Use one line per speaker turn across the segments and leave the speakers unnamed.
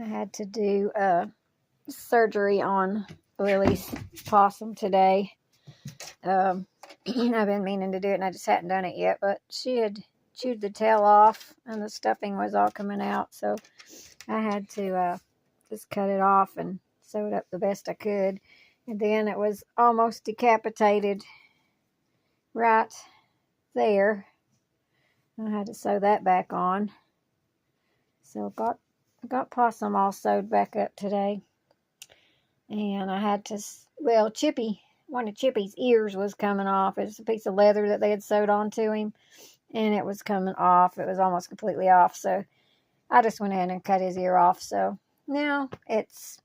I had to do surgery on Lily's possum today. I've been meaning to do it and I just hadn't done it yet, but she had chewed the tail off and the stuffing was all coming out, so I had to just cut it off and sew it up the best I could. And then it was almost decapitated right there. I had to sew that back on. So I got Possum all sewed back up today. And I had to, well, Chippy, one of Chippy's ears was coming off. It's a piece of leather that they had sewed onto him, and it was coming off. It was almost completely off, so I just went in and cut his ear off. So now it's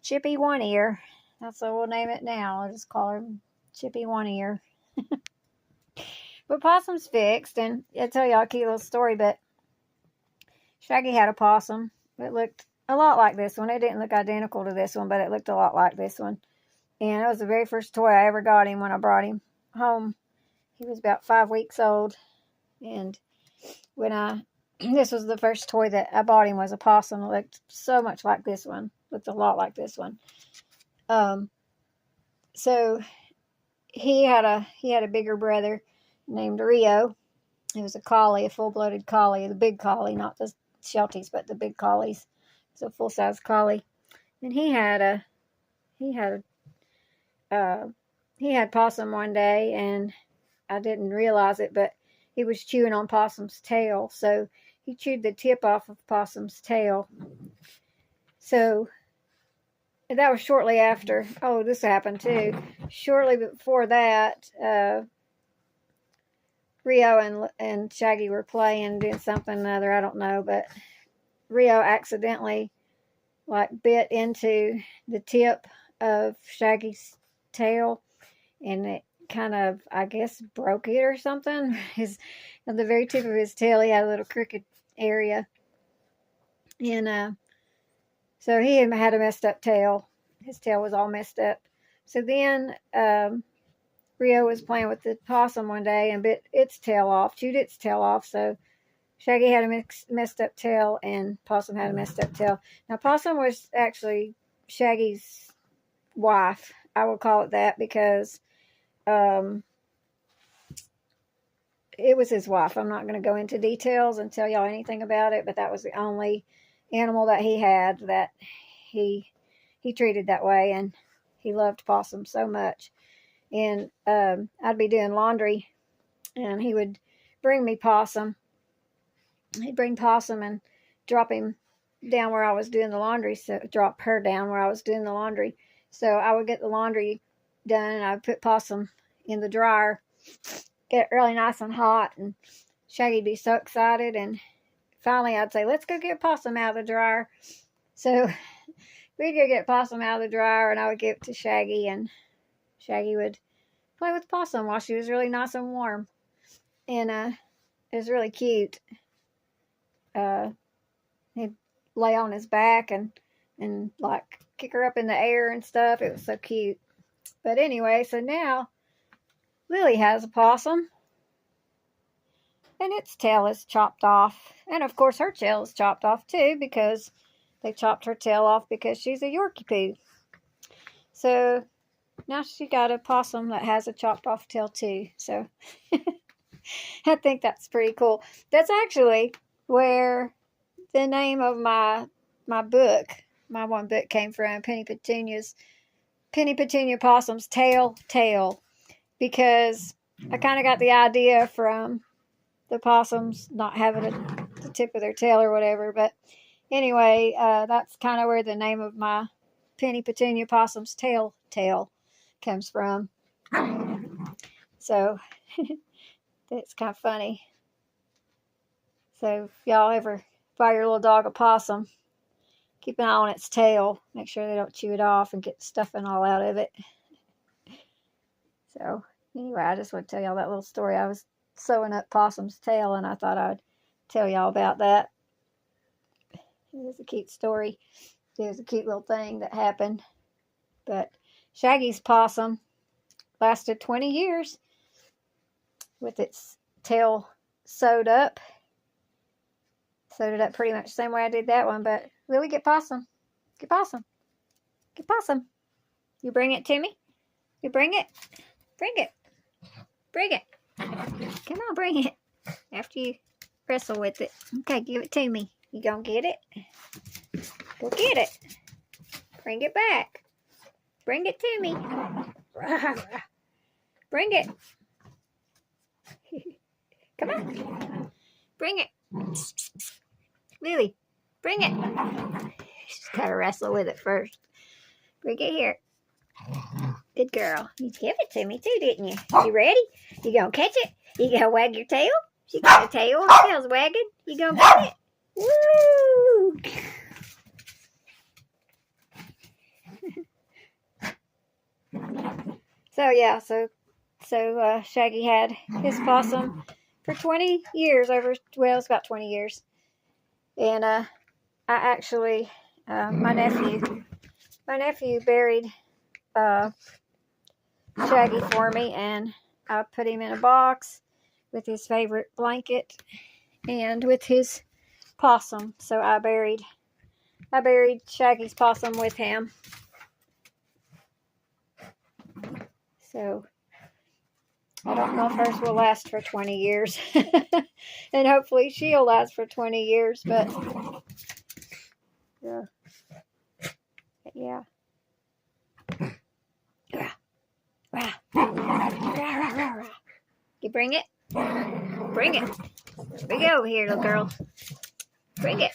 Chippy One Ear. That's what we'll name it now. I'll just call him Chippy One Ear. But Possum's fixed, and I'll tell y'all a cute little story, but Shaggy had a possum that looked a lot like this one. It didn't look identical to this one, but it looked a lot like this one. And it was the very first toy I ever got him when I brought him home. He was about 5 weeks old. And when this was the first toy that I bought him, was a possum. It looked so much like this one. Looked a lot like this one. So he had a bigger brother named Rio. He was a collie, a full-blooded collie, the big collie, not the Shelties, but the big collies. It's a full-size collie, and he had Possum one day, and I didn't realize it, but he was chewing on Possum's tail, so he chewed the tip off of Possum's tail. So that was shortly after. Oh, this happened too. Shortly before that, Rio and Shaggy were playing, doing something or other, I don't know, but Rio accidentally bit into the tip of Shaggy's tail, and it kind of, I guess, broke it or something. At the very tip of his tail, he had a little crooked area, and so he had a messed up tail. His tail was all messed up. So then Rio was playing with the possum one day and bit its tail off, chewed its tail off. So Shaggy had a messed up tail, and Possum had a messed up tail. Now, Possum was actually Shaggy's wife. I will call it that because it was his wife. I'm not going to go into details and tell y'all anything about it, but that was the only animal that he had that he treated that way, and he loved Possum so much. And I'd be doing laundry, and he would bring me Possum. He'd bring Possum and drop him down where I was doing the laundry. So drop her down where I was doing the laundry. So I would get the laundry done, and I would put Possum in the dryer, get it really nice and hot, and Shaggy'd be so excited. And finally I'd say, let's go get Possum out of the dryer. So we'd go get Possum out of the dryer, and I would give it to Shaggy, and Shaggy would play with Possum while she was really nice and warm. And it was really cute. He'd lay on his back and kick her up in the air and stuff. It was so cute. But anyway, so now Lily has a possum, and its tail is chopped off. And of course her tail is chopped off too, because they chopped her tail off because she's a Yorkie poo. So now she got a possum that has a chopped off tail too. So I think that's pretty cool. That's actually where the name of my book, my one book, came from. Penny Petunia Possum's Tail, because I kind of got the idea from the possums not having the tip of their tail or whatever. But anyway, that's kind of where the name of my Penny Petunia Possum's Tail comes from. So it's kind of funny. So if y'all ever buy your little dog a possum, keep an eye on its tail. Make sure they don't chew it off and get stuffing all out of it. So anyway, I just want to tell y'all that little story. I was sewing up Possum's tail, and I thought I'd tell y'all about that. It was a cute story. It was a cute little thing that happened. But Shaggy's possum lasted 20 years with its tail sewed up. Sewed it up pretty much the same way I did that one, but Lily, get Possum. Get Possum. Get Possum. You bring it to me? You bring it? Bring it. Bring it. Come on, bring it. After you wrestle with it. Okay, give it to me. You gonna get it? Go get it. Bring it back. Bring it to me. Bring it. Come on. Bring it. Lily, bring it. She's got to wrestle with it first. Bring it here. Good girl. You give it to me too, didn't you? You ready? You gonna catch it? You gonna wag your tail? She got a tail. Her tail's wagging. You gonna get it? Woo! So yeah, so Shaggy had his possum for 20 years. It's about 20 years. And I actually, my nephew buried Shaggy for me, and I put him in a box with his favorite blanket and with his possum. So I buried Shaggy's possum with him. So I don't know if hers will last for 20 years. And hopefully she'll last for 20 years, but yeah. You bring it? Bring it. Bring it over here, little girl. Bring it.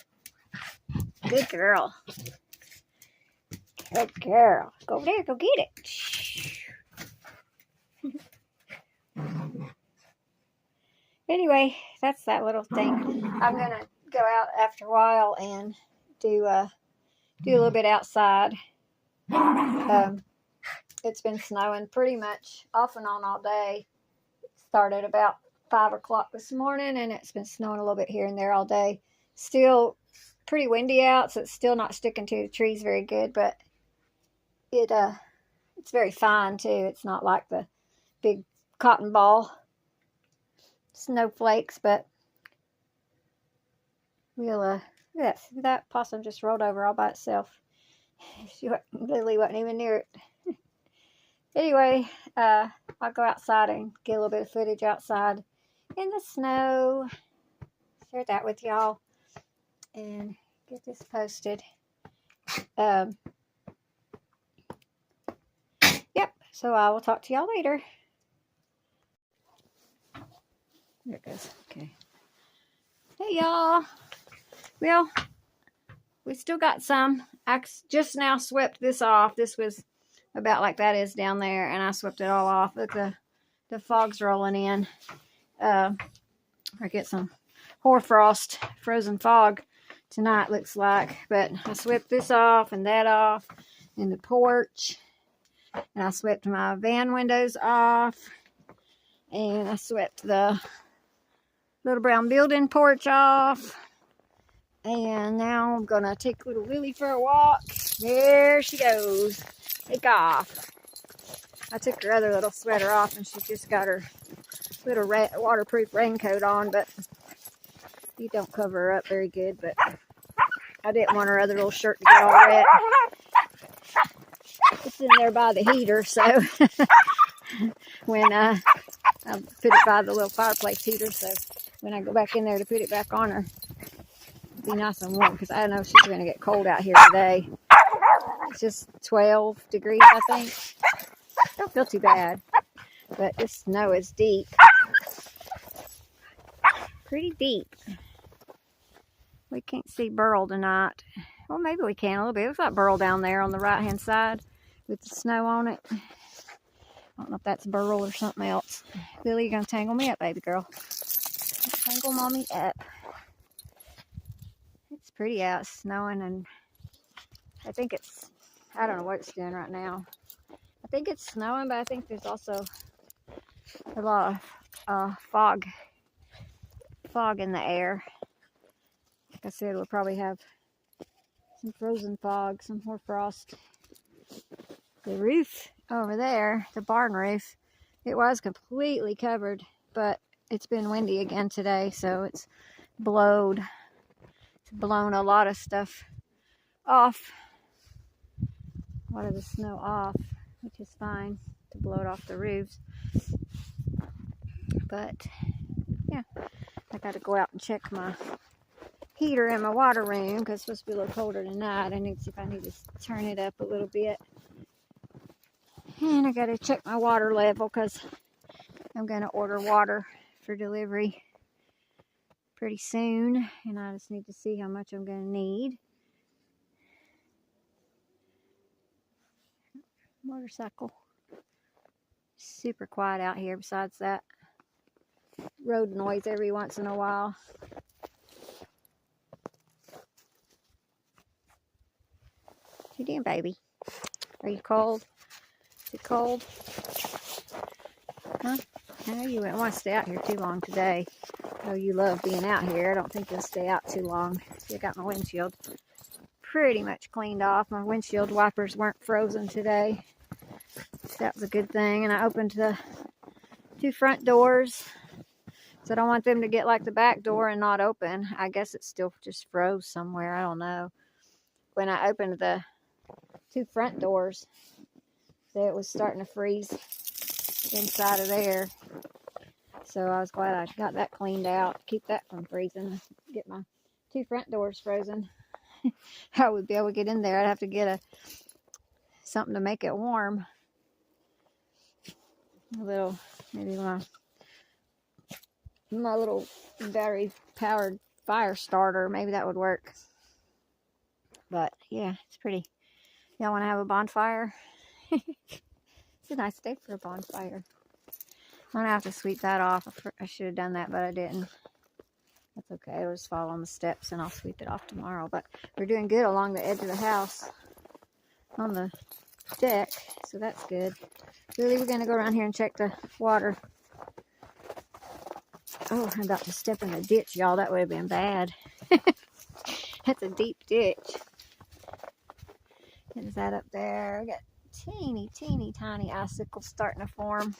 Good girl. Good girl. Go over there. Go get it. Anyway, that's that little thing. I'm going to go out after a while and do a little bit outside. It's been snowing pretty much off and on all day. It started about 5 o'clock this morning, and it's been snowing a little bit here and there all day. Still pretty windy out, so it's still not sticking to the trees very good, but it's very fine too. It's not like the big cotton ball snowflakes, but we'll that possum just rolled over all by itself. Lily wasn't even near it. Anyway, I'll go outside and get a little bit of footage outside in the snow. Share that with y'all and get this posted. Yep, so I will talk to y'all later. There it goes. Okay. Hey, y'all. Well, we still got some. I just now swept this off. This was about like that is down there, and I swept it all off. Look, the fog's rolling in. I get some hoarfrost, frozen fog tonight, looks like. But I swept this off and that off in the porch. And I swept my van windows off. And I swept the little brown building porch off. And now I'm going to take little Lily for a walk. There she goes. Take off. I took her other little sweater off, and she just got her little waterproof raincoat on, but you don't cover her up very good. But I didn't want her other little shirt to get all wet. It's in there by the heater, so when I put it by the little fireplace heater, so when I go back in there to put it back on her, it'll be nice and warm, because I know she's going to get cold out here today. It's just 12 degrees, I think. Don't feel too bad, but this snow is deep. Pretty deep. We can't see Burl tonight. Well, maybe we can a little bit. It looks like Burl down there on the right-hand side with the snow on it. I don't know if that's Burl or something else. Lily, you're going to tangle me up, baby girl. Tangle mommy up. It's pretty out, snowing, and I think I don't know what it's doing right now. I think it's snowing, but I think there's also a lot of fog in the air. Like I said, we'll probably have some frozen fog, some hoarfrost. The roof over there, the barn roof, it was completely covered, but it's been windy again today, so it's blowed blown a lot of stuff off, a lot of the snow off, which is fine to blow it off the roofs. But yeah, I got to go out and check my heater in my water room because it's supposed to be a little colder tonight. I need to see if I need to turn it up a little bit. And I got to check my water level because I'm going to order water for delivery pretty soon. And I just need to see how much I'm going to need. Motorcycle. Super quiet out here besides that road noise every once in a while. What you doing, baby? Are you cold? Is it cold? Huh? No, you wouldn't want to stay out here too long today. Oh, you love being out here. I don't think you'll stay out too long. See, I got my windshield pretty much cleaned off. My windshield wipers weren't frozen today. So that was a good thing. And I opened the 2 front doors. So I don't want them to get like the back door and not open. I guess it still just froze somewhere. I don't know. When I opened the 2 front doors, so it was starting to freeze inside of there. So I was glad I got that cleaned out to keep that from freezing. Get my 2 front doors frozen. I would be able to get in there. I'd have to get something to make it warm. A little, maybe my little battery powered fire starter, maybe that would work. But yeah, it's pretty. Y'all want to have a bonfire? It's a nice day for a bonfire. I'm gonna have to sweep that off. I should have done that, but I didn't. That's okay. It'll just fall on the steps and I'll sweep it off tomorrow. But we're doing good along the edge of the house on the deck, so that's good. Really, we're gonna go around here and check the water. Oh, I'm about to step in a ditch, y'all. That would have been bad. That's a deep ditch. What is that up there? We got teeny tiny icicles starting to form.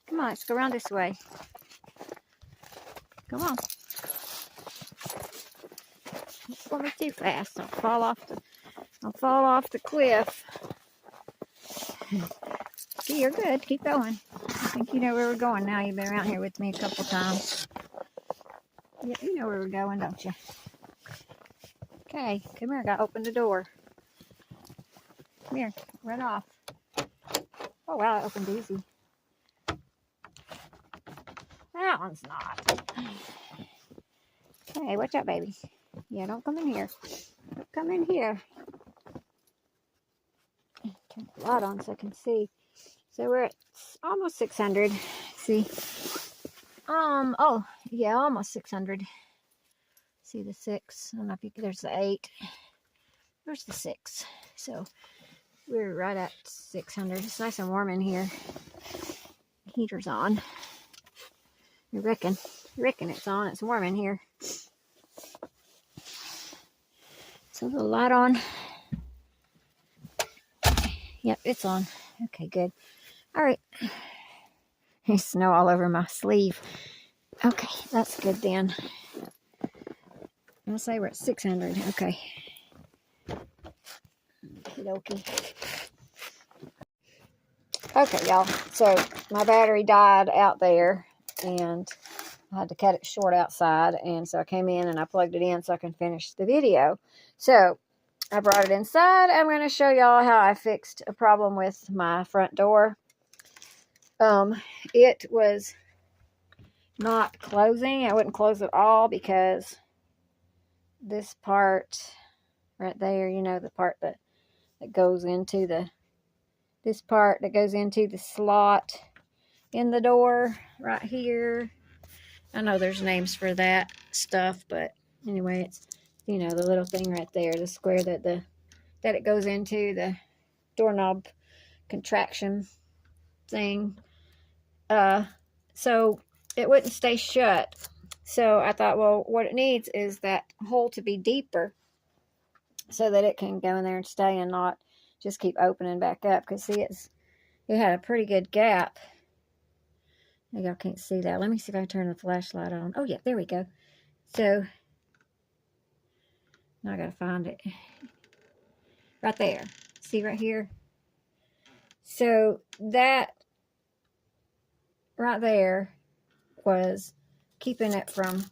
Come on, let's go around this way. Come on. Don't go me too fast. I'll fall off the cliff. See, you're good. Keep going. I think you know where we're going now. You've been around here with me a couple times. Yeah, you know where we're going, don't you? Okay, come here. Gotta open the door. Come here. Run off. Oh, wow, it opened easy. That one's not. Okay, watch out, baby. Yeah, don't come in here. Don't come in here. Turn the light on so I can see. So we're at almost 600. See? Oh, yeah, almost 600. See the 6? I don't know if you can, there's the 8. There's the 6. So we're right at 600. It's nice and warm in here. Heater's on. You reckon it's on. It's warm in here. So the light on. Yep, it's on. Okay, good. All right. There's snow all over my sleeve. Okay, that's good then. I'll say we're at 600. Okay. Okie dokie. Okay, y'all. So my battery died out there, and I had to cut it short outside. And so I came in and I plugged it in so I can finish the video. So I brought it inside. I'm going to show y'all how I fixed a problem with my front door. It was not closing. I wouldn't close at all because this part right there, you know, the part that goes into this part that goes into the slot in the door right here. I know there's names for that stuff, but anyway, it's, you know, the little thing right there, the square that it goes into, the doorknob contraction thing. So it wouldn't stay shut. So I thought, well, what it needs is that hole to be deeper so that it can go in there and stay and not just keep opening back up. Because see, it had a pretty good gap. Y'all can't see that. Let me see if I can turn the flashlight on. Oh yeah, there we go. So Now I gotta find it. Right there. See right here? So that right there was keeping it from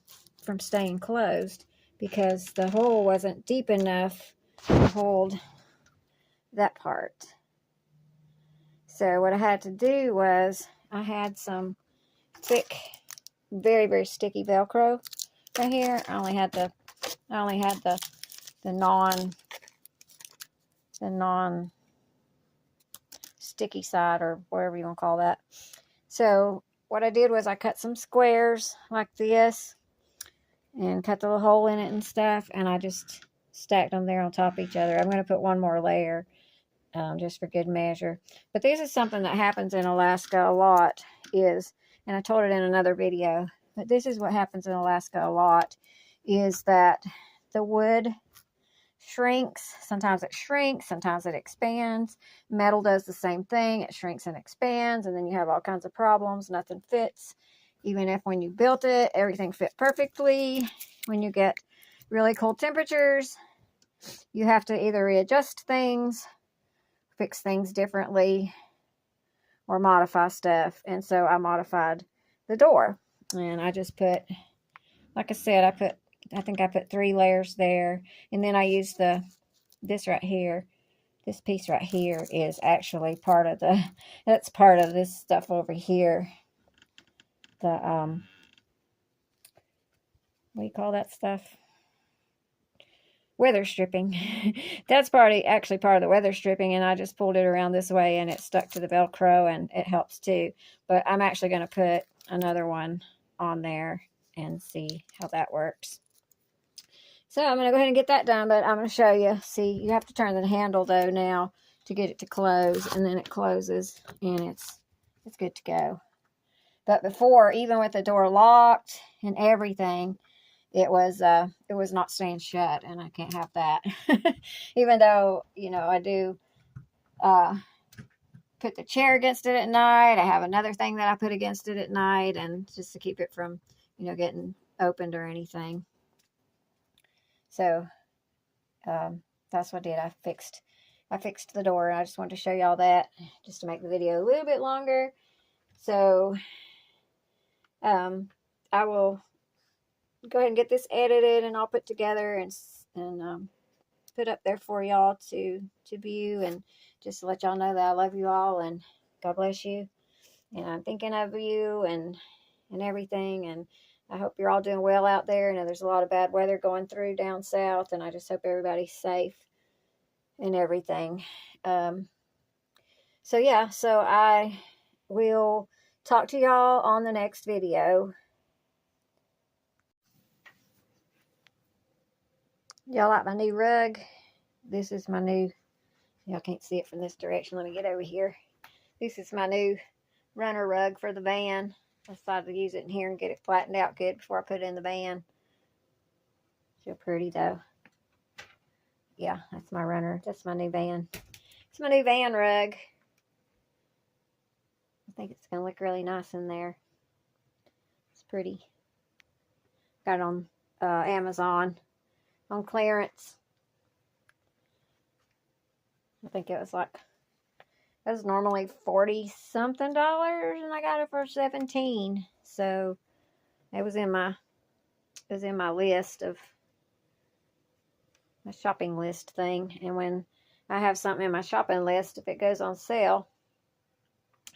staying closed, because the hole wasn't deep enough to hold that part. So what I had to do was, I had some thick, very, very sticky Velcro right here. I only had the non sticky side, or whatever you want to call that. So what I did was I cut some squares like this and cut the little hole in it and stuff, and I just stacked them there on top of each other. I'm going to put one more layer just for good measure. But this is something that happens in Alaska a lot, and I told it in another video, but this is what happens in Alaska a lot, is that the wood shrinks. Sometimes it shrinks, sometimes it expands. Metal does the same thing. It shrinks and expands, and then you have all kinds of problems. Nothing fits. Even if when you built it, everything fit perfectly, when you get really cold temperatures, you have to either readjust things, fix things differently, or modify stuff. And so I modified the door, and I just put, like I said, I think I put 3 layers there, and then I used this right here. This piece right here is actually part of that's part of this stuff over here. The what do you call that stuff? Weather stripping. That's actually part of the weather stripping, and I just pulled it around this way, and it stuck to the Velcro, and it helps too. But I'm actually going to put another one on there and see how that works. So I'm going to go ahead and get that done, but I'm going to show you. See, you have to turn the handle though now to get it to close, and then it closes, and it's good to go. But before, even with the door locked and everything, it was not staying shut, and I can't have that. Even though, I do put the chair against it at night. I have another thing that I put against it at night, and just to keep it from, getting opened or anything. So that's what I did. I fixed the door, and I just wanted to show y'all that, just to make the video a little bit longer. So I will go ahead and get this edited and all put together, and put up there for y'all to view, and just to let y'all know that I love you all, and God bless you, and I'm thinking of you and everything, and I hope you're all doing well out there. I know there's a lot of bad weather going through down south, and I just hope everybody's safe and everything. So yeah, so I will talk to y'all on the next video. Y'all like my new rug? This is my new, y'all can't see it from this direction. Let me get over here. This is my new runner rug for the van. I decided to use it in here and get it flattened out good before I put it in the van. So pretty though. Yeah, that's my runner. That's my new van. It's my new van rug. I think it's going to look really nice in there. It's pretty. Got it on Amazon on clearance. I think it was normally $40 something, and I got it for $17. So it was in my list of my shopping list thing. And when I have something in my shopping list, if it goes on sale,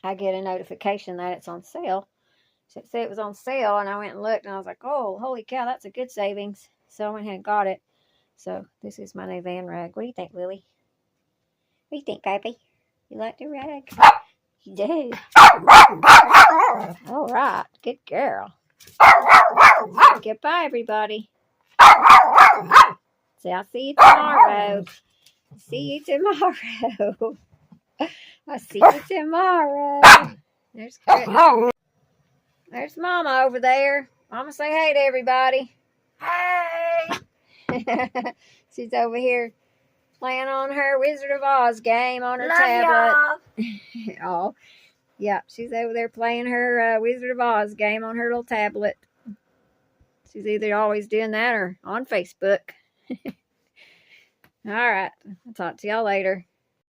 I get a notification that it's on sale. So it said it was on sale, and I went and looked, and I was like, oh, holy cow, that's a good savings. So I went ahead and got it. So this is my new van rug. What do you think, Lily? What do you think, baby? You like the rug? You do. All right. Good girl. Goodbye, everybody. See, I'll see you tomorrow. See you tomorrow. I'll see you tomorrow. There's Mama over there. Mama, say hey to everybody. Hey. She's over here playing on her Wizard of Oz game on her tablet. Oh, yeah, she's over there playing her Wizard of Oz game on her little tablet. She's either always doing that or on Facebook. All right. I'll talk to y'all later.